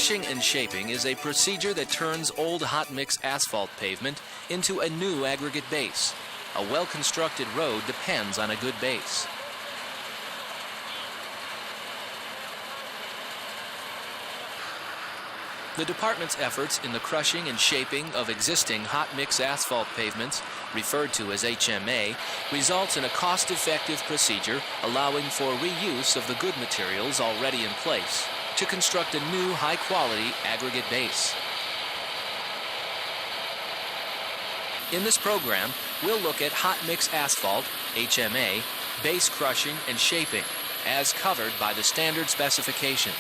Crushing and shaping is a procedure that turns old hot mix asphalt pavement into a new aggregate base. A well-constructed road depends on a good base. The department's efforts in the crushing and shaping of existing hot mix asphalt pavements, referred to as HMA, results in a cost-effective procedure allowing for reuse of the good materials already in place to construct a new high-quality aggregate base. In this program, we'll look at hot mix asphalt, HMA, base crushing and shaping, as covered by the standard specifications.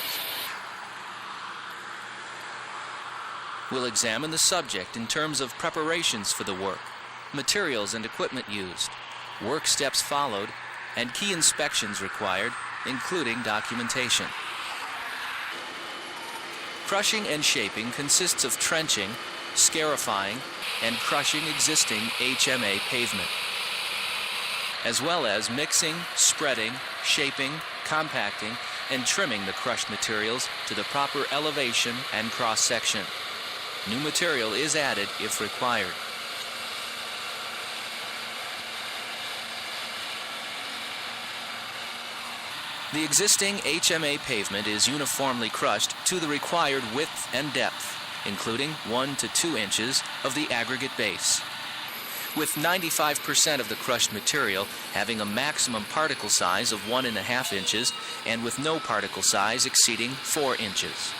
We'll examine the subject in terms of preparations for the work, materials and equipment used, work steps followed, and key inspections required, including documentation. Crushing and shaping consists of trenching, scarifying, and crushing existing HMA pavement, as well as mixing, spreading, shaping, compacting, and trimming the crushed materials to the proper elevation and cross-section. New material is added if required. The existing HMA pavement is uniformly crushed to the required width and depth, including 1 to 2 inches of the aggregate base, with 95% of the crushed material having a maximum particle size of 1.5 inches and with no particle size exceeding 4 inches.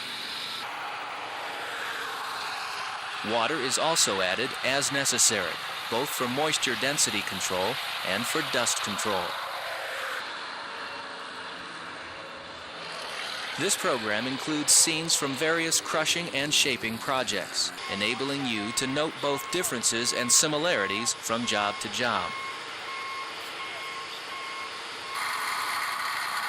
Water is also added as necessary, both for moisture density control and for dust control. This program includes scenes from various crushing and shaping projects, enabling you to note both differences and similarities from job to job.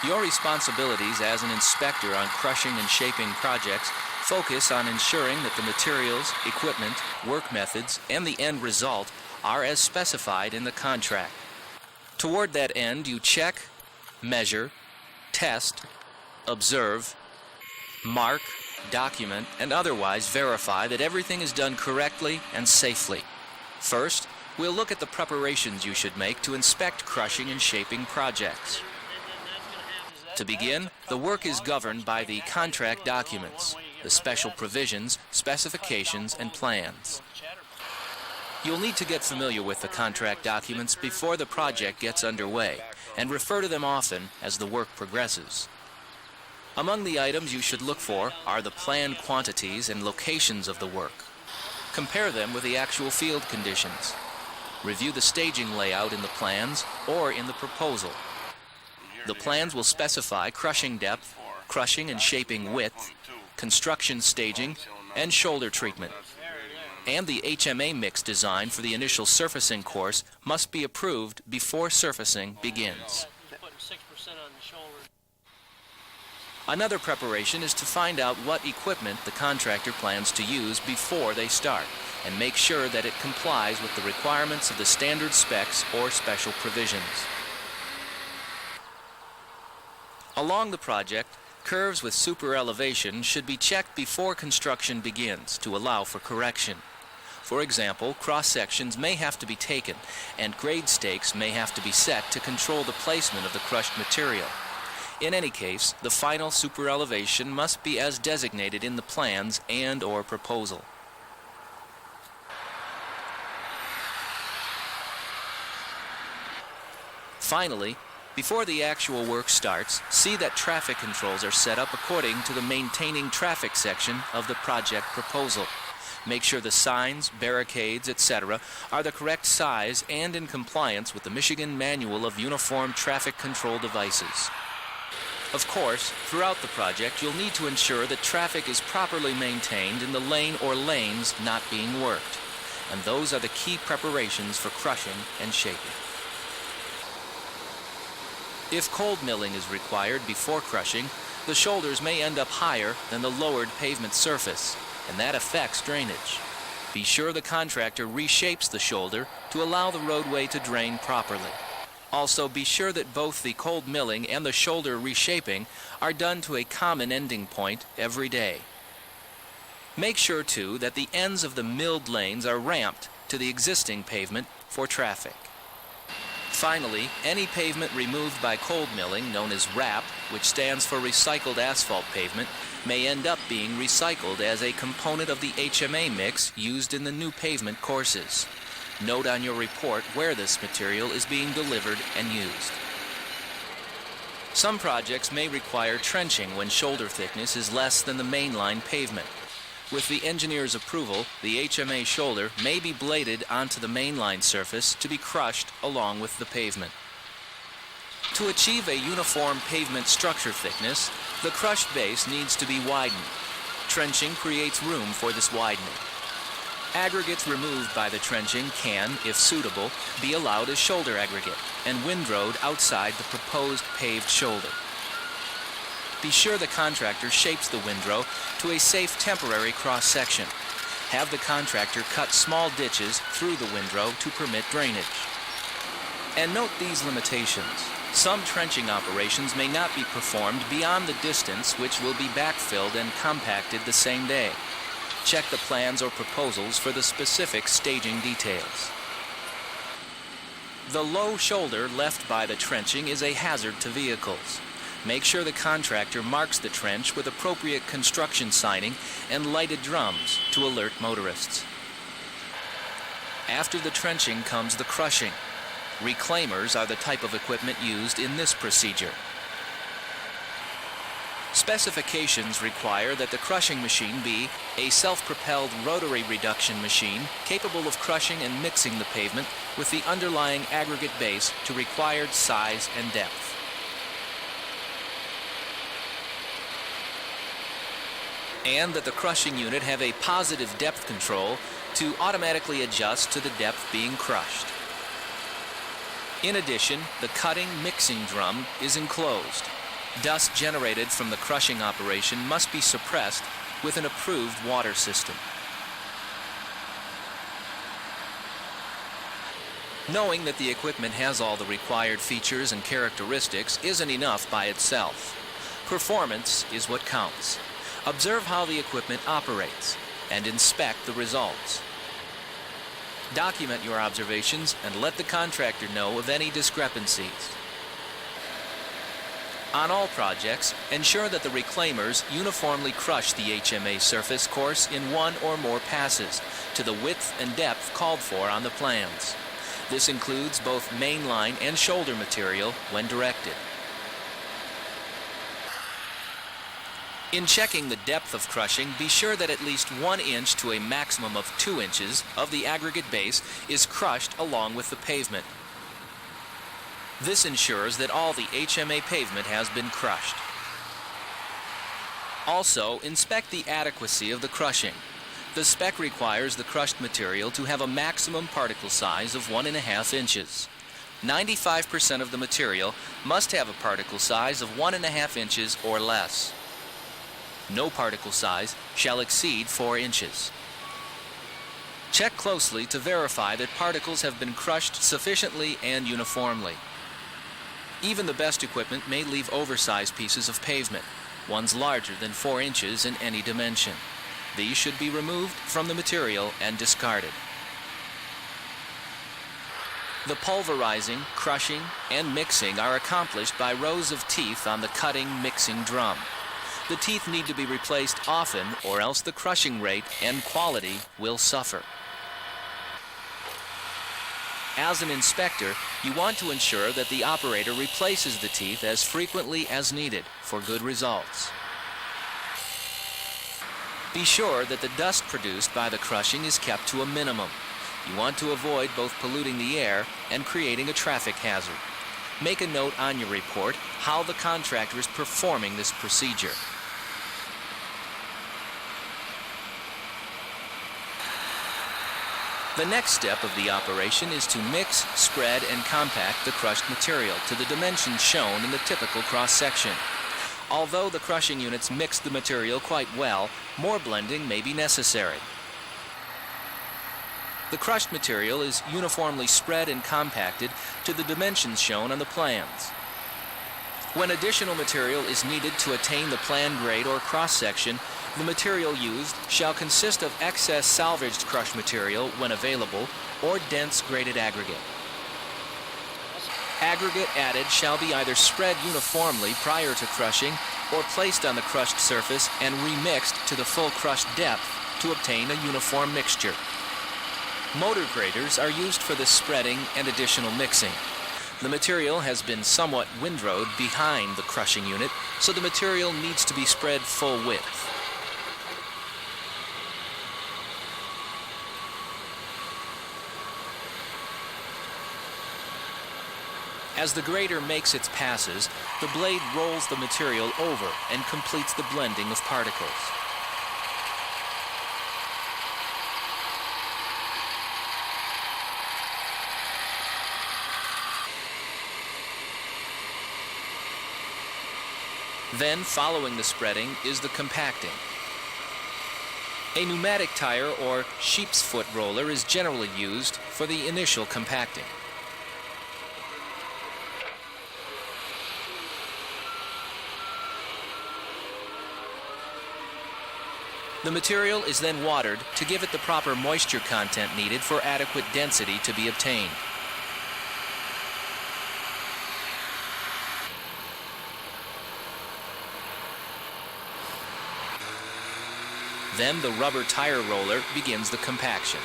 Your responsibilities as an inspector on crushing and shaping projects focus on ensuring that the materials, equipment, work methods, and the end result are as specified in the contract. Toward that end, you check, measure, test, observe, mark, document, and otherwise verify that everything is done correctly and safely. First, we'll look at the preparations you should make to inspect crushing and shaping projects. To begin, the work is governed by the contract documents, the special provisions, specifications, and plans. You'll need to get familiar with the contract documents before the project gets underway and refer to them often as the work progresses. Among the items you should look for are the planned quantities and locations of the work. Compare them with the actual field conditions. Review the staging layout in the plans or in the proposal. The plans will specify crushing depth, crushing and shaping width, construction staging, and shoulder treatment. And the HMA mix design for the initial surfacing course must be approved before surfacing begins. Another preparation is to find out what equipment the contractor plans to use before they start, and make sure that it complies with the requirements of the standard specs or special provisions. Along the project, curves with super elevation should be checked before construction begins to allow for correction. For example, cross-sections may have to be taken, and grade stakes may have to be set to control the placement of the crushed material. In any case, the final super elevation must be as designated in the plans and/or proposal. Finally, before the actual work starts, see that traffic controls are set up according to the maintaining traffic section of the project proposal. Make sure the signs, barricades, etc. are the correct size and in compliance with the Michigan Manual of Uniform Traffic Control Devices. Of course, throughout the project, you'll need to ensure that traffic is properly maintained in the lane or lanes not being worked. And those are the key preparations for crushing and shaping. If cold milling is required before crushing, the shoulders may end up higher than the lowered pavement surface, and that affects drainage. Be sure the contractor reshapes the shoulder to allow the roadway to drain properly. Also, be sure that both the cold milling and the shoulder reshaping are done to a common ending point every day. Make sure, too, that the ends of the milled lanes are ramped to the existing pavement for traffic. Finally, any pavement removed by cold milling, known as RAP, which stands for recycled asphalt pavement, may end up being recycled as a component of the HMA mix used in the new pavement courses. Note on your report where this material is being delivered and used. Some projects may require trenching when shoulder thickness is less than the mainline pavement. With the engineer's approval, the HMA shoulder may be bladed onto the mainline surface to be crushed along with the pavement. To achieve a uniform pavement structure thickness, the crushed base needs to be widened. Trenching creates room for this widening. Aggregates removed by the trenching can, if suitable, be allowed as shoulder aggregate and windrowed outside the proposed paved shoulder. Be sure the contractor shapes the windrow to a safe temporary cross-section. Have the contractor cut small ditches through the windrow to permit drainage. And note these limitations. Some trenching operations may not be performed beyond the distance which will be backfilled and compacted the same day. Check the plans or proposals for the specific staging details. The low shoulder left by the trenching is a hazard to vehicles. Make sure the contractor marks the trench with appropriate construction signing and lighted drums to alert motorists. After the trenching comes the crushing. Reclaimers are the type of equipment used in this procedure. Specifications require that the crushing machine be a self-propelled rotary reduction machine capable of crushing and mixing the pavement with the underlying aggregate base to required size and depth. And that the crushing unit have a positive depth control to automatically adjust to the depth being crushed. In addition, the cutting mixing drum is enclosed. Dust generated from the crushing operation must be suppressed with an approved water system. Knowing that the equipment has all the required features and characteristics isn't enough by itself. Performance is what counts. Observe how the equipment operates and inspect the results. Document your observations and let the contractor know of any discrepancies. On all projects, ensure that the reclaimers uniformly crush the HMA surface course in one or more passes to the width and depth called for on the plans. This includes both mainline and shoulder material when directed. In checking the depth of crushing, be sure that at least 1 inch to a maximum of 2 inches of the aggregate base is crushed along with the pavement. This ensures that all the HMA pavement has been crushed. Also, inspect the adequacy of the crushing. The spec requires the crushed material to have a maximum particle size of 1.5 inches. 95% of the material must have a particle size of 1.5 inches or less. No particle size shall exceed 4 inches. Check closely to verify that particles have been crushed sufficiently and uniformly. Even the best equipment may leave oversized pieces of pavement, ones larger than 4 inches in any dimension. These should be removed from the material and discarded. The pulverizing, crushing, and mixing are accomplished by rows of teeth on the cutting, mixing drum. The teeth need to be replaced often, or else the crushing rate and quality will suffer. As an inspector, you want to ensure that the operator replaces the teeth as frequently as needed for good results. Be sure that the dust produced by the crushing is kept to a minimum. You want to avoid both polluting the air and creating a traffic hazard. Make a note on your report how the contractor is performing this procedure. The next step of the operation is to mix, spread, and compact the crushed material to the dimensions shown in the typical cross-section. Although the crushing units mix the material quite well, more blending may be necessary. The crushed material is uniformly spread and compacted to the dimensions shown on the plans. When additional material is needed to attain the plan grade or cross-section, The material used shall consist of excess salvaged crushed material when available or dense graded aggregate. Aggregate added shall be either spread uniformly prior to crushing or placed on the crushed surface and remixed to the full crushed depth to obtain a uniform mixture. Motor graders are used for the spreading and additional mixing. The material has been somewhat windrowed behind the crushing unit, so the material needs to be spread full width. As the grader makes its passes, the blade rolls the material over and completes the blending of particles. Then, following the spreading, is the compacting. A pneumatic tire or sheep's foot roller is generally used for the initial compacting. The material is then watered to give it the proper moisture content needed for adequate density to be obtained. Then the rubber tire roller begins the compaction.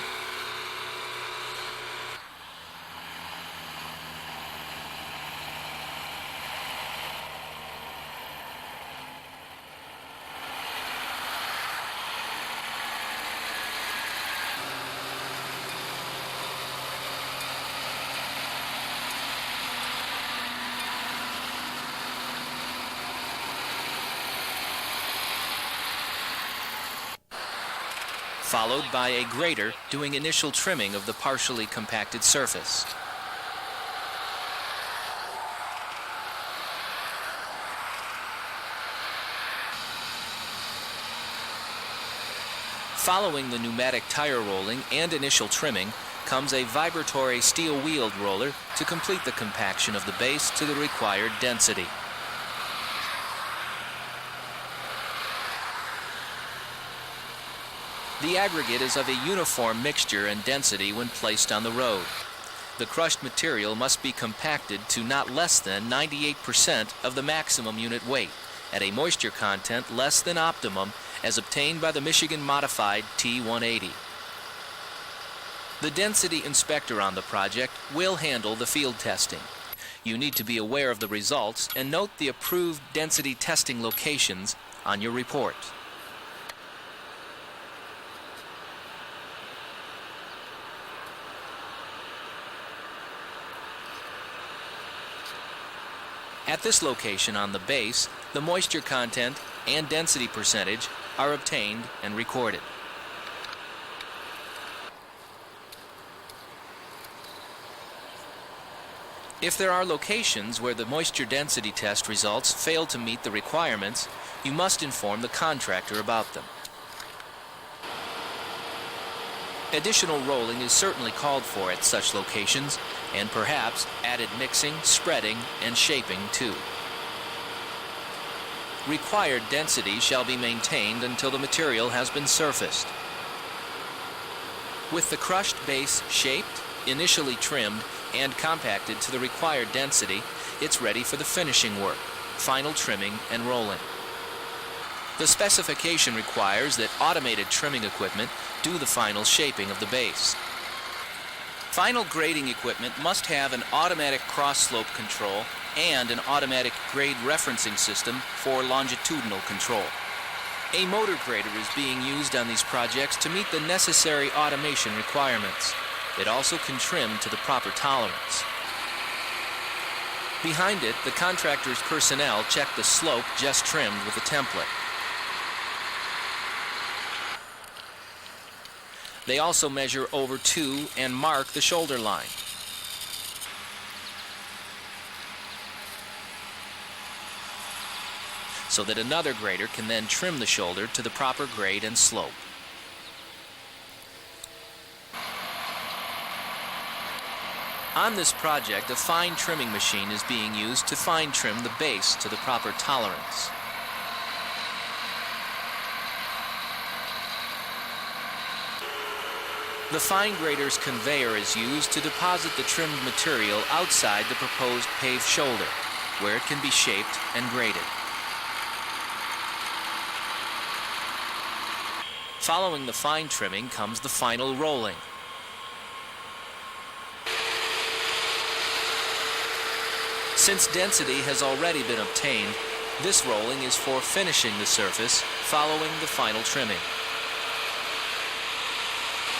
Followed by a grader doing initial trimming of the partially compacted surface. Following the pneumatic tire rolling and initial trimming comes a vibratory steel-wheeled roller to complete the compaction of the base to the required density. The aggregate is of a uniform mixture and density when placed on the road. The crushed material must be compacted to not less than 98% of the maximum unit weight at a moisture content less than optimum as obtained by the Michigan Modified T180. The density inspector on the project will handle the field testing. You need to be aware of the results and note the approved density testing locations on your report. At this location on the base, the moisture content and density percentage are obtained and recorded. If there are locations where the moisture density test results fail to meet the requirements, you must inform the contractor about them. Additional rolling is certainly called for at such locations, and perhaps added mixing, spreading, and shaping too. Required density shall be maintained until the material has been surfaced. With the crushed base shaped, initially trimmed, and compacted to the required density, it's ready for the finishing work, final trimming and rolling. The specification requires that automated trimming equipment do the final shaping of the base. Final grading equipment must have an automatic cross-slope control and an automatic grade referencing system for longitudinal control. A motor grader is being used on these projects to meet the necessary automation requirements. It also can trim to the proper tolerance. Behind it, the contractor's personnel check the slope just trimmed with a template. They also measure over to and mark the shoulder line. So that another grader can then trim the shoulder to the proper grade and slope. On this project, a fine trimming machine is being used to fine trim the base to the proper tolerance. The fine grader's conveyor is used to deposit the trimmed material outside the proposed paved shoulder, where it can be shaped and graded. Following the fine trimming comes the final rolling. Since density has already been obtained, this rolling is for finishing the surface following the final trimming.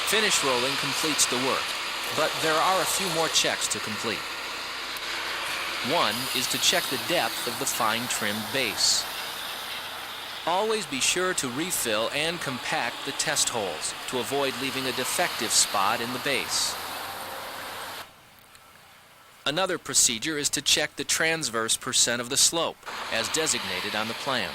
Finish rolling completes the work, but there are a few more checks to complete. One is to check the depth of the fine trimmed base. Always be sure to refill and compact the test holes to avoid leaving a defective spot in the base. Another procedure is to check the transverse percent of the slope, as designated on the plans.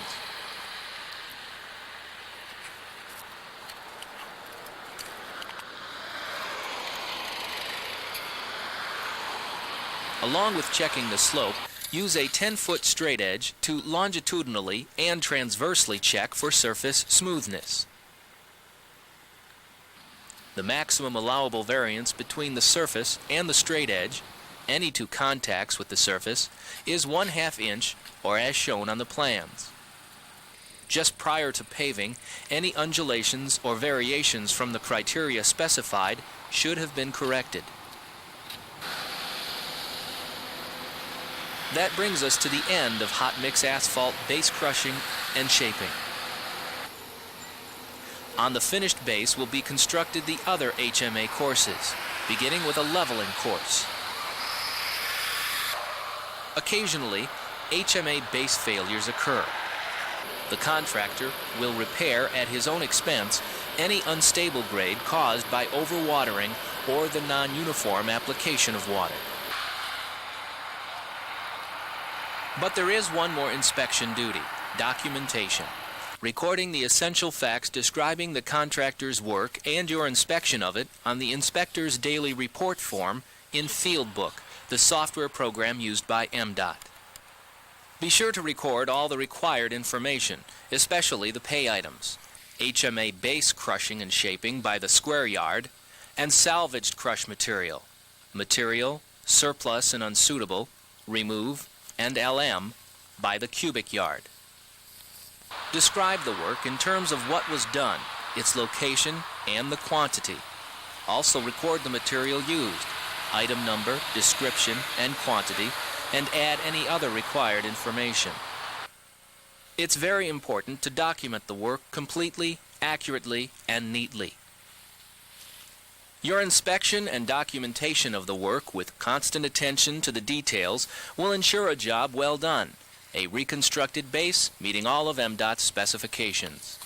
Along with checking the slope, use a 10-foot straight edge to longitudinally and transversely check for surface smoothness. The maximum allowable variance between the surface and the straight edge, any two contacts with the surface, is 1/2 inch, or as shown on the plans. Just prior to paving, any undulations or variations from the criteria specified should have been corrected. That brings us to the end of hot mix asphalt base crushing and shaping. On the finished base will be constructed the other HMA courses, beginning with a leveling course. Occasionally, HMA base failures occur. The contractor will repair at his own expense any unstable grade caused by overwatering or the non-uniform application of water. But there is one more inspection duty: documentation. Recording the essential facts describing the contractor's work and your inspection of it on the inspector's daily report form in Field Book, the software program used by MDOT. Be sure to record all the required information, especially the pay items: HMA base crushing and shaping by the square yard, and salvaged crush material, surplus and unsuitable, remove, and LM by the cubic yard. Describe the work in terms of what was done, its location, and the quantity. Also record the material used, item number, description, and quantity, and add any other required information. It's very important to document the work completely, accurately, and neatly. Your inspection and documentation of the work with constant attention to the details will ensure a job well done, a reconstructed base meeting all of MDOT's specifications.